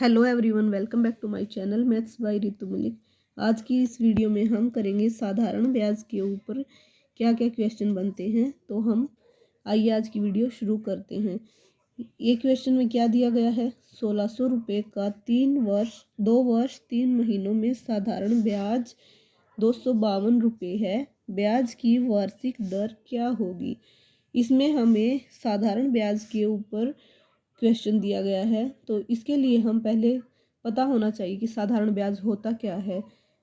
Hello everyone, welcome back to my channel maths by Ritu Malik. आज की इस वीडियो में हम करेंगे साधारण ब्याज के ऊपर क्या क्या क्वेश्चन बनते हैं। तो हम आइए आज की वीडियो शुरू करते हैं। ये क्वेश्चन में क्या दिया गया है, 1600 रुपये का 2 वर्ष 3 महीनों में साधारण ब्याज 252 रुपये है। ब्याज की वार्षिक दर क्या होगी। इसमें हमें साधारण ब्याज के ऊपर क्वेश्चन दिया गया है, तो इसके लिए हम पहले पता होना चाहिए कि साधारण ब्याज होता क्या है।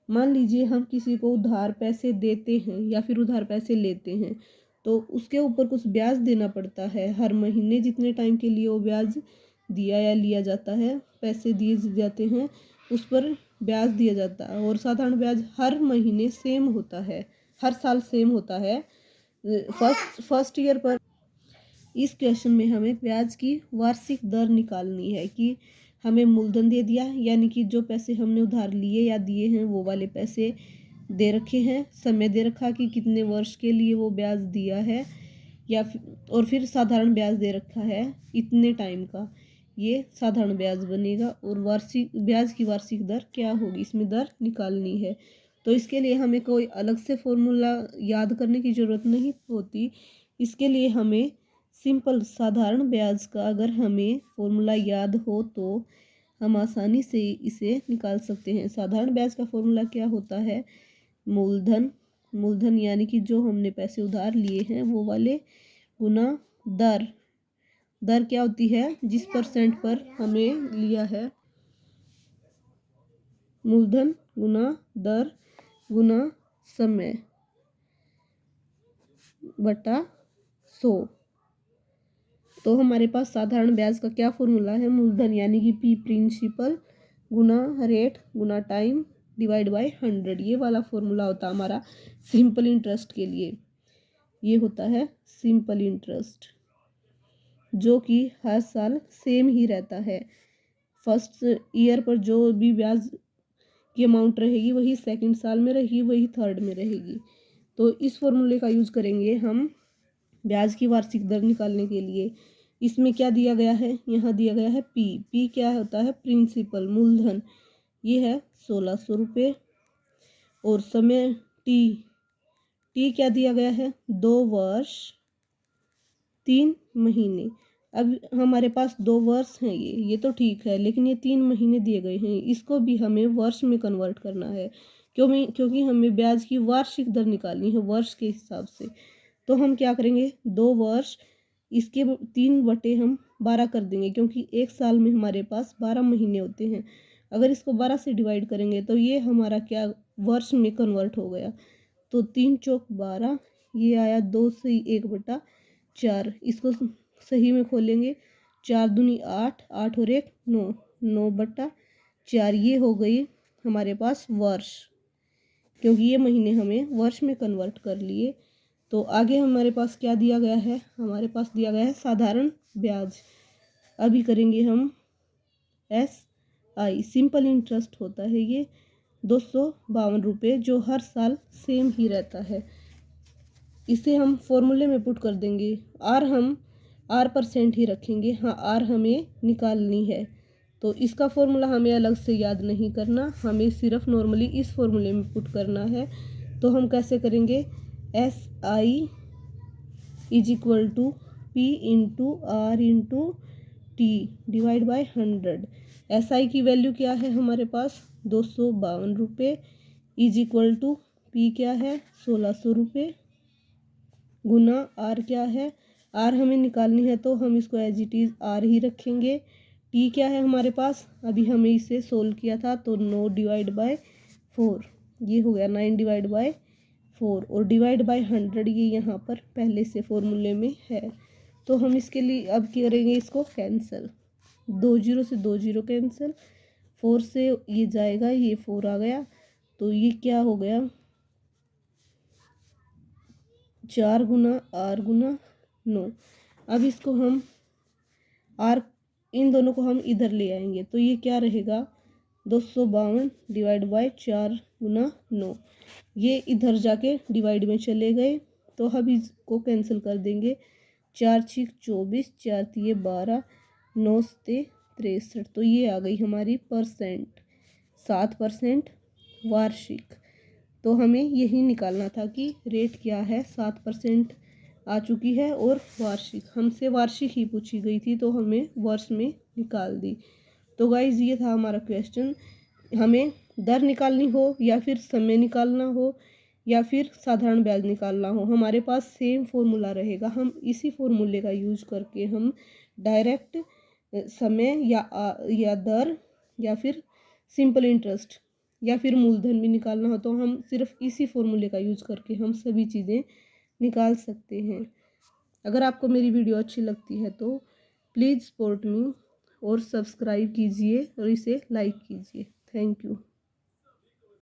मान लीजिए हम किसी को उधार पैसे देते हैं या फिर उधार पैसे लेते हैं, तो उसके ऊपर कुछ ब्याज देना पड़ता है। हर महीने जितने टाइम के लिए वो ब्याज दिया या लिया जाता है, पैसे दिए जाते हैं, उस पर ब्याज दिया जाता है। और साधारण ब्याज हर महीने सेम होता है, हर साल सेम होता है। फर्स्ट ईयर पर इस क्वेश्चन में हमें ब्याज की वार्षिक दर निकालनी है कि हमें मूलधन दे दिया, यानी कि जो पैसे हमने उधार लिए या दिए हैं वो वाले पैसे दे रखे हैं, समय दे रखा कि कितने वर्ष के लिए वो ब्याज दिया है, और फिर साधारण ब्याज दे रखा है इतने टाइम का। ये साधारण ब्याज बनेगा। और वार्षिक ब्याज की वार्षिक दर क्या होगी, इसमें दर निकालनी है। तो इसके लिए हमें कोई अलग से फॉर्मूला याद करने की ज़रूरत नहीं होती। इसके लिए हमें सिंपल साधारण ब्याज का अगर हमें फॉर्मूला याद हो तो हम आसानी से इसे निकाल सकते हैं। साधारण ब्याज का फॉर्मूला क्या होता है, मूलधन यानी कि जो हमने पैसे उधार लिए हैं वो वाले गुना दर। दर क्या होती है, जिस परसेंट पर हमें लिया है। मूलधन गुना दर गुना समय बटा 100। तो हमारे पास साधारण ब्याज का क्या फॉर्मूला है, मूलधन यानी कि पी प्रिंसिपल गुना रेट गुना टाइम डिवाइड बाय 100। ये वाला फॉर्मूला होता है हमारा सिंपल इंटरेस्ट के लिए। ये होता है सिंपल इंटरेस्ट, जो कि हर साल सेम ही रहता है। फर्स्ट ईयर पर जो भी ब्याज की अमाउंट रहेगी वही सेकंड साल में रहेगी, वही थर्ड में रहेगी। तो इस फॉर्मूले का यूज करेंगे हम ब्याज की वार्षिक दर निकालने के लिए। इसमें क्या दिया गया है, यहाँ दिया गया है पी क्या होता है, प्रिंसिपल मूलधन, ये है 1600 रुपये। और समय टी क्या दिया गया है, 2 वर्ष 3 महीने। अब हमारे पास 2 वर्ष हैं, ये तो ठीक है, लेकिन ये 3 महीने दिए गए हैं, इसको भी हमें वर्ष में कन्वर्ट करना है। क्योंकि हमें ब्याज की वार्षिक दर निकालनी है वर्ष के हिसाब से। तो हम क्या करेंगे, 2 वर्ष इसके 3 बटे हम 12 कर देंगे, क्योंकि एक साल में हमारे पास 12 महीने होते हैं। अगर इसको 12 से डिवाइड करेंगे तो ये हमारा क्या वर्ष में कन्वर्ट हो गया। तो 3 चौक 12, ये आया 2 से 1/4। इसको सही में खोलेंगे, 4 दूनी 8, 8 और 1 9, 9/4। ये हो गई हमारे पास वर्ष, क्योंकि ये महीने हमें वर्ष में कन्वर्ट कर लिए। तो आगे हमारे पास क्या दिया गया है, हमारे पास दिया गया है साधारण ब्याज। अभी करेंगे हम SI, सिंपल इंटरेस्ट होता है ये 252 रुपये, जो हर साल सेम ही रहता है। इसे हम फॉर्मूले में पुट कर देंगे। हम R% ही रखेंगे, हाँ R हमें निकालनी है। तो इसका फॉर्मूला हमें अलग से याद नहीं करना, हमें सिर्फ नॉर्मली इस फॉर्मूले में पुट करना है। तो हम कैसे करेंगे, SI is equal to P into R into T divide by 100। SI की वैल्यू क्या है हमारे पास, 252 रुपये, इज इक्वल टू P क्या है, 1600 रुपये, गुना R क्या है, R हमें निकालनी है तो हम इसको एज इट इज़ R ही रखेंगे। T क्या है हमारे पास, अभी हमें इसे सोल्व किया था, तो 9 डिवाइड बाय 4, ये हो गया 9 डिवाइड बाय 4, और डिवाइड बाय 100 ये यहाँ पर पहले से फॉर्मूले में है। तो हम इसके लिए अब करेंगे इसको कैंसिल, 2 0 से 2 0 कैंसिल, 4 से ये जाएगा, ये 4 आ गया, तो ये क्या हो गया, 4 गुना R गुना 9। अब इसको हम R, इन दोनों को हम इधर ले आएंगे, तो ये क्या रहेगा, 252 डिवाइड बाय 4 गुना 9। ये इधर जाके डिवाइड में चले गए, तो हम इसको कैंसिल कर देंगे। 4 6 24, 4 3 12, 9 से 63। तो ये आ गई हमारी परसेंट, 7% वार्षिक। तो हमें यही निकालना था कि रेट क्या है, 7% आ चुकी है और वार्षिक, हमसे वार्षिक ही पूछी गई थी तो हमें वर्ष में निकाल दी। तो गाइज ये था हमारा क्वेश्चन। हमें दर निकालनी हो या फिर समय निकालना हो या फिर साधारण ब्याज निकालना हो, हमारे पास सेम फॉर्मूला रहेगा। हम इसी फॉर्मूले का यूज करके हम डायरेक्ट समय या दर या फिर सिंपल इंटरेस्ट या फिर मूलधन भी निकालना हो तो हम सिर्फ इसी फॉर्मूले का यूज करके हम सभी चीज़ें निकाल सकते हैं। अगर आपको मेरी वीडियो अच्छी लगती है तो प्लीज़ सपोर्ट मी और सब्सक्राइब कीजिए और इसे लाइक कीजिए। Thank you.